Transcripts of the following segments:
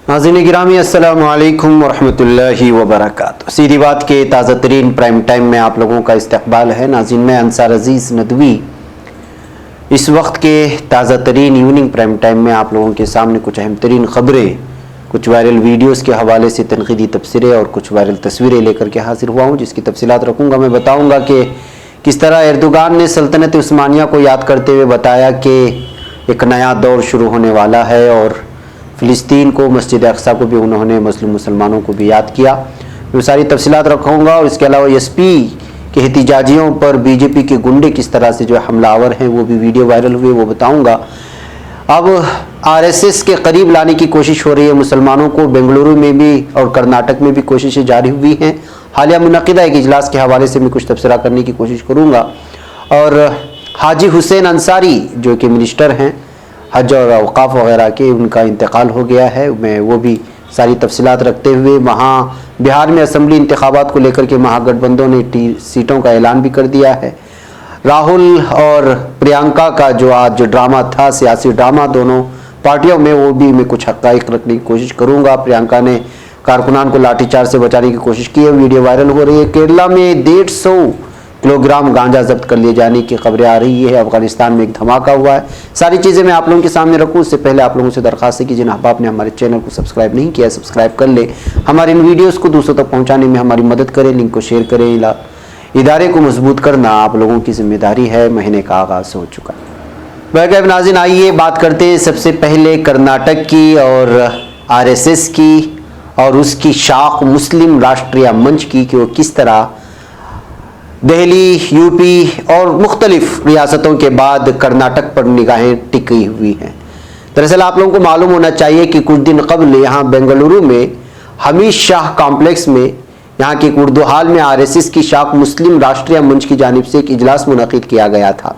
नाज़रीन गिरामी अस्सलामु अलैकुम वरहमतुल्लाहि वबरकातुहू। सीधी बात के ताज़ा तरीन प्राइम टाइम में आप लोगों का इस्तकबाल है। नाज़रीन मैं अंसार अजीज़ नदवी इस वक्त के ताज़ा तरीन इवनिंग प्राइम टाइम में आप लोगों के सामने कुछ अहम तरीन ख़बरें, कुछ वायरल वीडियोज़ के हवाले से तनक़ीदी तबसरे और कुछ वायरल तस्वीरें लेकर के हाजिर हुआ हूँ, जिसकी तफसीलात रखूँगा। मैं बताऊँगा कि किस तरह एर्दोगान ने सल्तनत उस्मानिया को याद करते हुए बताया कि एक नया दौर शुरू होने वाला है और फ़िलिस्तीन को, मस्जिद अक़सा को भी उन्होंने मुस्लिम मुसलमानों को भी याद किया। मैं सारी तफसीलात रखूँगा और इसके अलावा एसपी के एहतिजाजियों पर बीजेपी के गुंडे किस तरह से जो हमलावर हैं वो भी वीडियो वायरल हुए, वो बताऊँगा। अब आरएसएस के करीब लाने की कोशिश हो रही है मुसलमानों को। बेंगलुरु में भी और कर्नाटक में भी कोशिशें जारी हुई हैं। हालिया मुनक़िदा एक इजलास के हवाले से मैं कुछ तबसरा करने की कोशिश करूँगा। और हाजी हुसैन अंसारी जो कि मिनिस्टर हैं हज और औक़ाफ़ वग़ैरह के, उनका इंतकाल हो गया है। मैं वो भी सारी तफसीलात रखते हुए, वहाँ बिहार में असम्बली इंतखाबात को लेकर के महागठबंधन ने सीटों का ऐलान भी कर दिया है। राहुल और प्रियंका का जो आज ड्रामा था, सियासी ड्रामा दोनों पार्टियों में, वो भी मैं कुछ हक़ाइक़ रखने की कोशिश करूँगा। प्रियंका ने कारकुनान को लाठीचार्ज से बचाने की कोशिश की है, वीडियो वायरल हो रही है। केरला में 150 किलोग्राम गांजा जब्त कर लिए जाने की खबरें आ रही है। अफगानिस्तान में एक धमाका हुआ है। सारी चीज़ें मैं आप लोगों के सामने रखूँ उससे पहले आप लोगों से दरख्वास्त है कि जिन अहबाब ने हमारे चैनल को सब्सक्राइब नहीं किया, सब्सक्राइब कर ले। हमारे इन वीडियोज़ को दूसरों तक पहुँचाने में हमारी मदद करें, लिंक को शेयर करें। इदारे को मजबूत करना आप लोगों की जिम्मेदारी है। महीने का आगाज़ हो चुका है। बैकअप नाज़रीन, आइए बात करते हैं सबसे पहले कर्नाटक की और आरएसएस की और उसकी शाख मुस्लिम राष्ट्रीय मंच की, कि वो किस तरह दिल्ली, यूपी और मुख्तलिफ रियासतों के बाद कर्नाटक पर निगाहें टिकी हुई हैं। दरअसल आप लोगों को मालूम होना चाहिए कि कुछ दिन कबल यहाँ बेंगलुरु में हमीद शाह कॉम्प्लेक्स में, यहाँ के उर्दू हाल में आरएसएस की शाख मुस्लिम राष्ट्रीय मंच की जानिब से एक इजलास मुनक़िद किया गया था।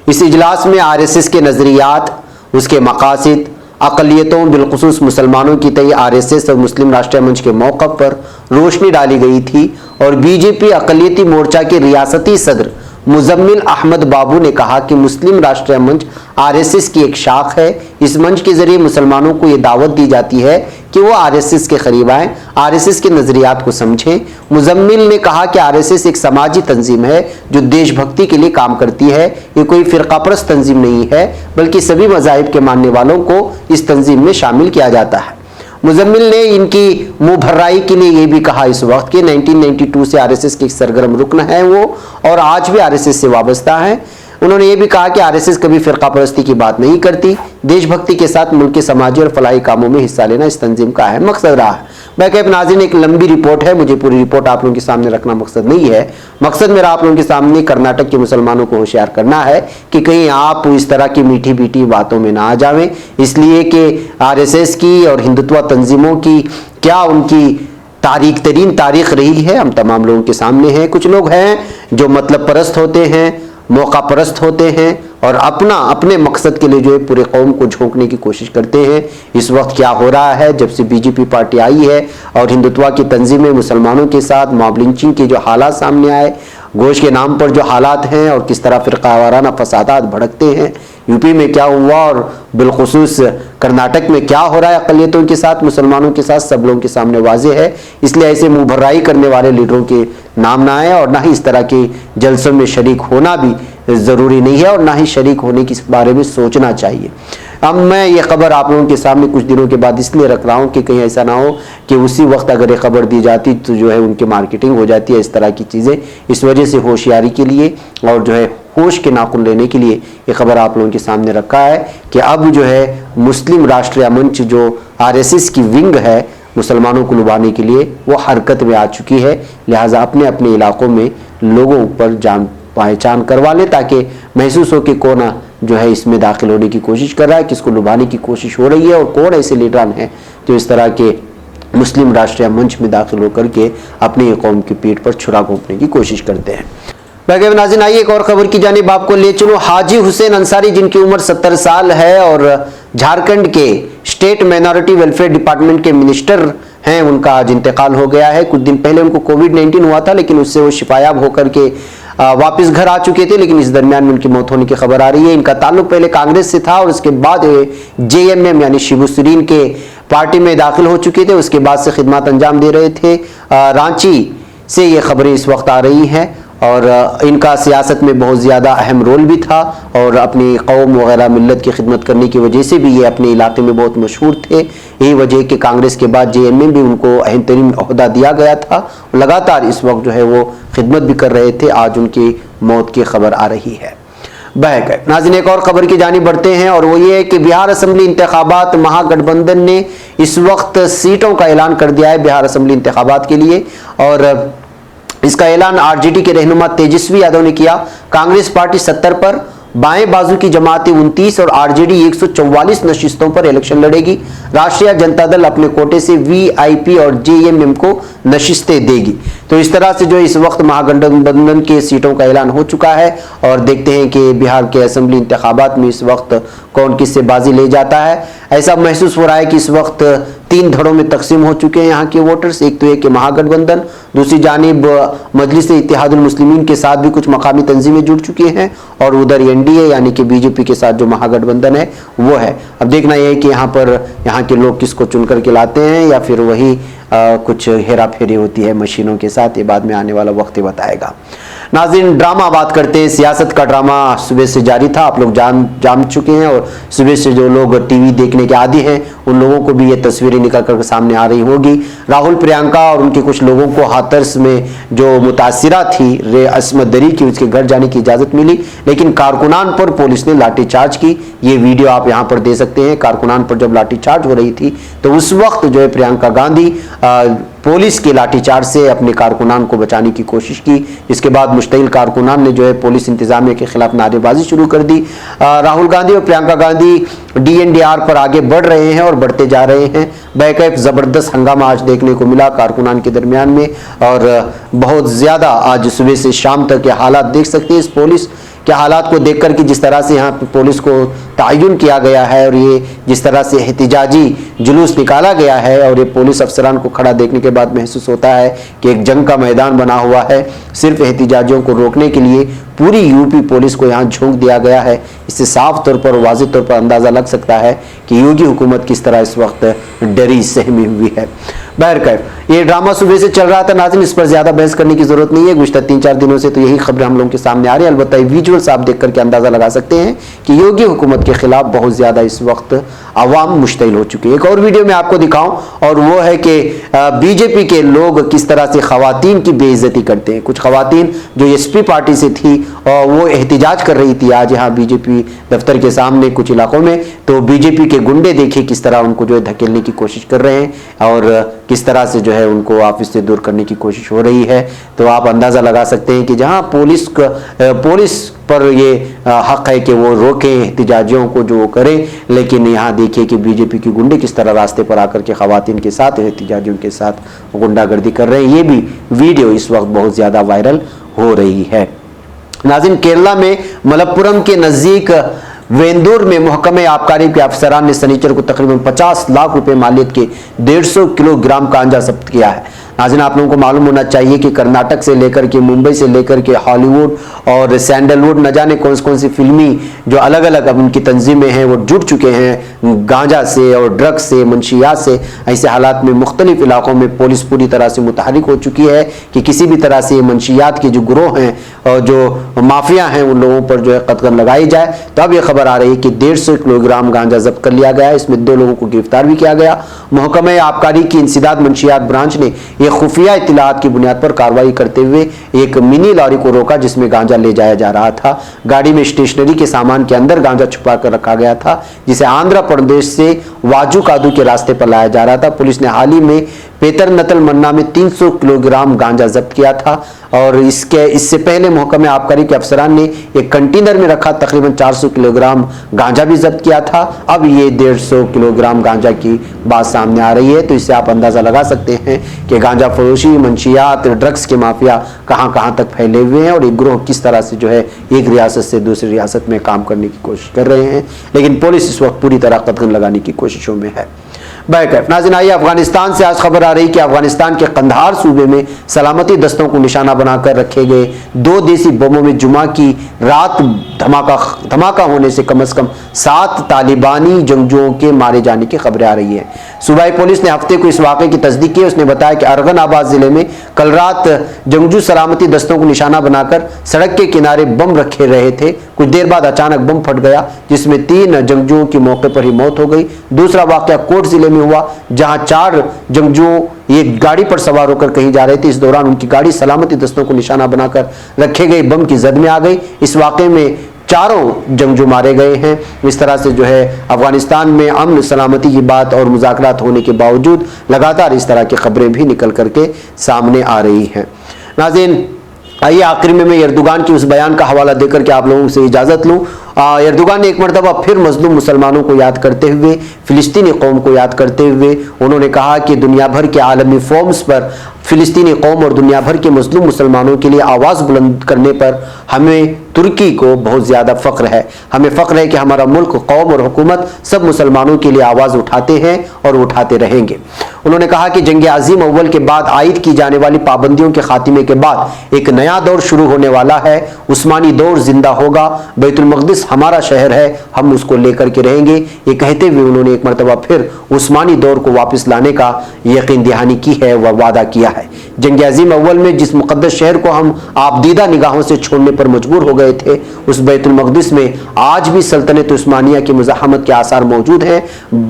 इस इजलास में आरएसएस के नज़रियात, उसके मकासद, अक़लियतों बिलख़ुसूस मुसलमानों की तय आरएसएस और मुस्लिम राष्ट्रीय मंच के मौक़िफ़ पर रोशनी डाली गई थी। और बीजेपी अक़लियती मोर्चा के रियासती सदर मुज़म्मिल अहमद बाबू ने कहा कि मुस्लिम राष्ट्रीय मंच आरएसएस की एक शाख है। इस मंच के ज़रिए मुसलमानों को ये दावत दी जाती है कि वो आरएसएस के करीब आएँ, आरएसएस के नज़रियात को समझें। मुज़म्मिल ने कहा कि आरएसएस एक समाजी तंजीम है जो देशभक्ति के लिए काम करती है। ये कोई फ़िरक़ापरस्त तंजीम नहीं है, बल्कि सभी मज़ाहिब के मानने वालों को इस तंजीम में शामिल किया जाता है। मुज़म्मिल ने इनकी मुँह भर्राई के लिए ये भी कहा इस वक्त कि 1992 से आरएसएस के एक सरगर्म रुकन है वो, और आज भी आरएसएस से वाबस्ता है। उन्होंने ये भी कहा कि आरएसएस कभी फ़िरक़ा परस्ती की बात नहीं करती। देशभक्ति के साथ मुल्क के समाजी और फलाही कामों में हिस्सा लेना इस तंजीम का अहम मकसद रहा है। बैकअप नाज़रीन, एक लंबी रिपोर्ट है, मुझे पूरी रिपोर्ट आप लोगों के सामने रखना मकसद नहीं है। मकसद मेरा आप लोगों के सामने कर्नाटक के मुसलमानों को होशियार करना है कि कहीं आप इस तरह की मीठी मीठी बातों में ना आ जावें, इसलिए कि आरएसएस की और हिंदुत्व तंजीमों की क्या उनकी तरीन तारीख रही है, हम तमाम लोगों के सामने है। कुछ लोग हैं जो मतलब परस्त होते हैं, मौका परस्त होते हैं और अपने मकसद के लिए जो है पूरे कौम को झोंकने की कोशिश करते हैं। इस वक्त क्या हो रहा है, जब से बीजेपी पार्टी आई है और हिंदुत्व की तंजीमें मुसलमानों के साथ मॉब लिंचिंग के जो हालात सामने आए, गोश्त के नाम पर जो हालात हैं और किस तरह फ़िरक़ावाराना फसादात भड़कते हैं, यूपी में क्या हुआ और बिलखुसूस कर्नाटक में क्या हो रहा है अक़लियतों के साथ, मुसलमानों के साथ, सब लोगों के सामने वाज़ेह है। इसलिए ऐसे मुँह भर्राई करने वाले लीडरों के नाम ना आए और ना ही इस तरह के जलसों में शरीक होना भी ज़रूरी नहीं है और ना ही शरीक होने के बारे में सोचना चाहिए। अब मैं ये खबर आप लोगों के सामने कुछ दिनों के बाद इसलिए रख रहा हूँ कि कहीं ऐसा ना हो कि उसी वक्त अगर ये खबर दी जाती तो जो है उनकी मार्केटिंग हो जाती है, इस तरह की चीज़ें। इस वजह से होशियारी के लिए और जो है होश के नाखून लेने के लिए ये खबर आप लोगों के सामने रखा है कि अब जो है मुस्लिम राष्ट्रीय मंच जो आरएसएस की विंग है मुसलमानों को लुभाने के लिए, वो हरकत में आ चुकी है। लिहाजा अपने अपने इलाकों में लोगों पर जान पहचान करवा लें ताकि महसूस हो कि कौन जो है इसमें दाखिल होने की कोशिश कर रहा है, किसको लुभाने की कोशिश हो रही है और कौन ऐसे लीडरान हैं जो इस तरह के मुस्लिम राष्ट्रीय मंच में दाखिल होकर के अपनी कौम की पीठ पर छुरा घोंपने की कोशिश करते हैं। बैकअप नाज़रीन, आइए एक और खबर की जानिब आपको ले चलो। हाजी हुसैन अंसारी जिनकी उम्र 70 साल है और झारखंड के स्टेट माइनॉरिटी वेलफेयर डिपार्टमेंट के मिनिस्टर हैं, उनका आज इंतकाल हो गया है। कुछ दिन पहले उनको कोविड-19 हुआ था, लेकिन उससे वो शिफायाब होकर के वापस घर आ चुके थे, लेकिन इस दरमियान में उनकी मौत होने की खबर आ रही है। इनका ताल्लुक पहले कांग्रेस से था और उसके बाद जेएमएम यानी शिबू सोरेन के पार्टी में दाखिल हो चुके थे, उसके बाद से खिदमत अंजाम दे रहे थे। रांची से ये खबरें इस वक्त आ रही हैं और इनका सियासत में बहुत ज़्यादा अहम रोल भी था और अपनी कौम वगैरह मिल्लत की खिदमत करने की वजह से भी ये अपने इलाके में बहुत मशहूर थे। यही वजह कि कांग्रेस के बाद JM में भी उनको अहम तरीन ओहदा दिया गया था। लगातार इस वक्त जो है वो खिदमत भी कर रहे थे। आज उनकी मौत की खबर आ रही है। बहरकैफ नाज़रीन, एक और खबर की जानिब बढ़ते हैं और वो ये है कि बिहार असेंबली इंतखाबात महागठबंधन ने इस वक्त सीटों का ऐलान कर दिया है बिहार असेंबली इंतखाबात के लिए। और इसका ऐलान RJD के रहनुमा तेजस्वी यादव ने किया। कांग्रेस पार्टी 70 पर, बाएं बाजू की जमातें 29 और RJD 144 नशिस्तों पर इलेक्शन लड़ेगी। राष्ट्रीय जनता दल अपने कोटे से VIP और JMM को नशिस्तें देगी। तो इस तरह से जो इस वक्त महागठबंधन के सीटों का ऐलान हो चुका है और देखते हैं कि बिहार के असेंबली इंतखाबात में इस वक्त कौन किससे बाजी ले जाता है। ऐसा महसूस हो रहा है कि इस वक्त 3 धड़ों में तकसीम हो चुके हैं यहाँ के वोटर्स। एक तो ये कि महागठबंधन, दूसरी जानिब मजलिस इत्तेहादुल मुस्लिमीन के साथ भी कुछ मकामी तंजीमें जुड़ चुकी हैं और उधर NDA यानी कि BJP के साथ जो महागठबंधन है वो है। अब देखना यह है कि यहाँ के लोग किसको चुन करके लाते हैं या फिर वही कुछ हेरा फेरी होती है मशीनों के साथ, ये बाद में आने वाला वक्त ही बताएगा। नाज़रीन, ड्रामा बात करते हैं। सियासत का ड्रामा सुबह से जारी था, आप लोग जान चुके हैं और सुबह से जो लोग टीवी देखने के आदी हैं उन लोगों को भी ये तस्वीरें निकल कर सामने आ रही होगी। राहुल, प्रियंका और उनके कुछ लोगों को हाथरस में जो मुतासिरा थी अस्मत दरी की, उसके घर जाने की इजाज़त मिली, लेकिन कारकुनान पर पुलिस ने लाठीचार्ज की। ये वीडियो आप यहाँ पर दे सकते हैं। कारकुनान पर जब लाठीचार्ज हो रही थी तो उस वक्त जो है प्रियंका गांधी पुलिस के लाठीचार्ज से अपने कारकुनान को बचाने की कोशिश की। इसके बाद मुश्तइल कारकुनान ने जो है पुलिस इंतजामिया के खिलाफ नारेबाजी शुरू कर दी। राहुल गांधी और प्रियंका गांधी DNDR पर आगे बढ़ रहे हैं और बढ़ते जा रहे हैं। बैकअप जबरदस्त हंगामा आज देखने को मिला कारकुनान के दरमियान में और बहुत ज्यादा आज सुबह से शाम तक के हालात देख सकते हैं। इस पुलिस के हालात को देखकर कि जिस तरह से यहाँ पे पुलिस को तयन किया गया है और ये जिस तरह से एहतिजाजी जुलूस निकाला गया है और ये पुलिस अफसरान को खड़ा देखने के बाद महसूस होता है कि एक जंग का मैदान बना हुआ है। सिर्फ एहतिजाजियों को रोकने के लिए पूरी यूपी पुलिस को यहाँ झोंक दिया गया है। इससे साफ तौर पर वाज़ेह तौर पर अंदाज़ा लग सकता है कि योगी हुकूमत किस तरह इस वक्त डरी सहमी हुई है। बहरकैफ ये ड्रामा सुबह से चल रहा था नाज़रीन, इस पर ज़्यादा बहस करने की ज़रूरत नहीं है। गुज़श्ता 3-4 दिनों से तो यही खबरें हम लोगों के सामने आ रही है। अलबत्ता विजुअल्स आप देख करके अंदाज़ा लगा सकते हैं कि योगी हुकूमत के खिलाफ बहुत ज़्यादा इस वक्त अवाम मुश्तिल हो चुकी है। एक और वीडियो में आपको दिखाऊं और वो है कि BJP के लोग किस तरह से खवातीन की बेइज्जती करते हैं। कुछ खवातीन जो SP पार्टी से थी और वो एहतिजाज कर रही थी आज यहाँ BJP दफ्तर के सामने कुछ इलाकों में, तो BJP के गुंडे देखिए किस तरह उनको जो है धकेलने की कोशिश कर रहे हैं और किस तरह से जो है उनको ऑफिस से दूर करने की कोशिश हो रही है। तो आप अंदाज़ा लगा सकते हैं कि जहां पुलिस पर ये हक है कि वो रोके एहतिजाजियों को जो वो करे, लेकिन यहाँ देखिए कि BJP के गुंडे किस तरह रास्ते पर आकर के खवातीन के साथ एहतिजाजियों के साथ गुंडागर्दी कर रहे हैं। ये भी वीडियो इस वक्त बहुत ज़्यादा वायरल हो रही है। नाज़रीन, केरला में मलप्पुरम के नज़दीक वेंदूर में महकमे आबकारी के अफसरान ने सनीचर को तकरीबन 50 लाख रुपए मालियत के 150 किलोग्राम गांजा जब्त किया है। नाज़रीन, आप लोगों को मालूम होना चाहिए कि कर्नाटक से लेकर के मुंबई से लेकर के हॉलीवुड और सैंडलवुड न जाने कौन सी फिल्मी जो अलग अलग अब उनकी तंजीमें हैं वो जुड़ चुके हैं गांजा से और ड्रग्स से, मंशियात से। ऐसे हालात में मुख्तलिफ इलाकों में पुलिस पूरी तरह से मुतहरिक हो चुकी है कि किसी भी तरह से मंशियात के जो ग्रोह हैं और जो माफिया हैं उन लोगों पर जो है कतगन लगाई जाए। तो अब यह खबर आ रही है कि 150 किलोग्राम गांजा जब्त कर लिया गया है। इसमें 2 लोगों को गिरफ्तार भी किया गया। महकमे आबकारी की इंसदाद मंशियात ब्रांच ने यह खुफिया इत्तलात की बुनियाद पर कार्रवाई करते हुए एक मिनी लॉरी को रोका जिसमें गांजा ले जाया जा रहा था। गाड़ी में स्टेशनरी के सामान के अंदर गांजा छुपा कर रखा गया था जिसे आंध्र प्रदेश से वाजुकादू के रास्ते पर लाया जा रहा था। पुलिस ने हाल ही में पेतरनतल मन्ना में 300 किलोग्राम गांजा जब्त किया था और इससे पहले महकमे आबकारी के अफसरान ने एक कंटेनर में रखा तकरीबन 400 किलोग्राम गांजा भी जब्त किया था। अब ये 150 किलोग्राम गांजा की बात सामने आ रही है। तो इससे आप अंदाजा लगा सकते हैं कि गांजा फरोशी, मंशियात, ड्रग्स के माफिया कहां तक फैले हुए हैं और एक ग्रोह किस तरह से जो है एक रियासत से दूसरी रियासत में काम करने की कोशिश कर रहे हैं। लेकिन पुलिस इस वक्त पूरी तरह कदम लगाने की कोशिशों में है। बैकअप। नाज़रीन आइए अफगानिस्तान से आज खबर आ रही कि अफगानिस्तान के कंधार सूबे में सलामती दस्तों को निशाना बनाकर रखे गए 2 देसी बमों में जुमा की रात धमाका होने से कम 7 तालिबानी जंगजुओं के मारे जाने की खबरें आ रही है। सूबाई पुलिस ने हफ्ते को इस वाक़े की तस्दीक की। उसने बताया कि अरगन आबाद जिले में कल रात जंगजू सलामती दस्तों को निशाना बनाकर सड़क के किनारे बम रखे रहे थे। कुछ देर बाद अचानक बम फट गया जिसमें 3 जंगजुओं की मौके पर ही मौत हो गई। दूसरा वाक़या कोट जिले में हुआ जहां 4 जंगजुओं एक गाड़ी पर सवार होकर कहीं जा रहे थे। इस दौरान उनकी गाड़ी सलामती दस्तों को निशाना बनाकर रखे गए बम की जद में आ गई। इस वाक़े में 4 जंगजू मारे गए हैं। इस तरह से जो है अफगानिस्तान में अमन सलामती की बात और मुज़ाकरात होने के बावजूद लगातार इस तरह की खबरें भी निकल करके सामने आ रही हैं। नाज़रीन आइए आखिर में मैं एर्दोगान की उस बयान का हवाला देकर के आप लोगों से इजाज़त लूँ। एर्दोगान ने एक मरतबा फिर मजलूम मुसलमानों को याद करते हुए, फिलिस्तीनी कौम को याद करते हुए उन्होंने कहा कि दुनिया भर के आलमी फोरम्स पर फिलिस्तीनी कौम और दुनिया भर के मजलूम मुसलमानों के लिए आवाज़ बुलंद करने पर हमें तुर्की को बहुत ज़्यादा फ़ख्र है। हमें फ़ख्र है कि हमारा मुल्क, कौम और हुकूमत सब मुसलमानों के लिए आवाज़ उठाते हैं और उठाते रहेंगे। उन्होंने कहा कि जंग अज़ीम अव्वल के बाद आयद की जाने वाली पाबंदियों के खात्मे के बाद एक नया दौर शुरू होने वाला है। उस्मानी दौर जिंदा होगा। बैतुल मक़दिस हमारा शहर है, हम उसको लेकर के रहेंगे। ये कहते हुए उन्होंने एक मरतबा फिर उस्मानी दौर को वापस लाने का यकीन दहानी की है व वादा किया है। जंग अज़ीम अव्वल में जिस मुक़द्दस शहर को हम आपदीदा निगाहों से छोड़ने पर मजबूर हो गए थे, उस बैतुल मक़दिस में आज भी सल्तनत उस्मानिया की मुज़ाहमत के आसार मौजूद हैं।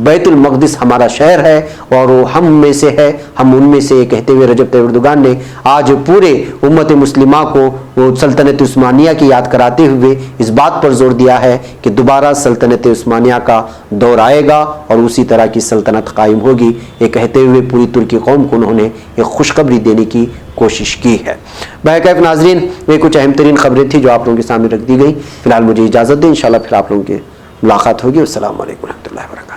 बैतुल मक़दिस हमारा शहर है और हम में से है, हम उनमें से। ये कहते हुए रजब तैयब एर्दोगान ने आज पूरे उम्मत मुस्लिमा को वो सल्तनत उस्मानिया की याद कराते हुए इस बात पर जोर दिया है कि दोबारा सल्तनत उस्मानिया का दौर आएगा और उसी तरह की सल्तनत कायम होगी। ये कहते हुए पूरी तुर्की कौम को उन्होंने एक खुशखबरी देने की कोशिश की है। बहरकैफ नाजरीन, ये कुछ अहम तरीन खबरें थी जो आप लोगों के सामने रख दी गई। फिलहाल मुझे इजाज़त दें, इंशाल्लाह फिर आप लोगों की मुलाकात होगी। अस्सलाम वालेकुम रहमतुल्लाहि व बरकातहू।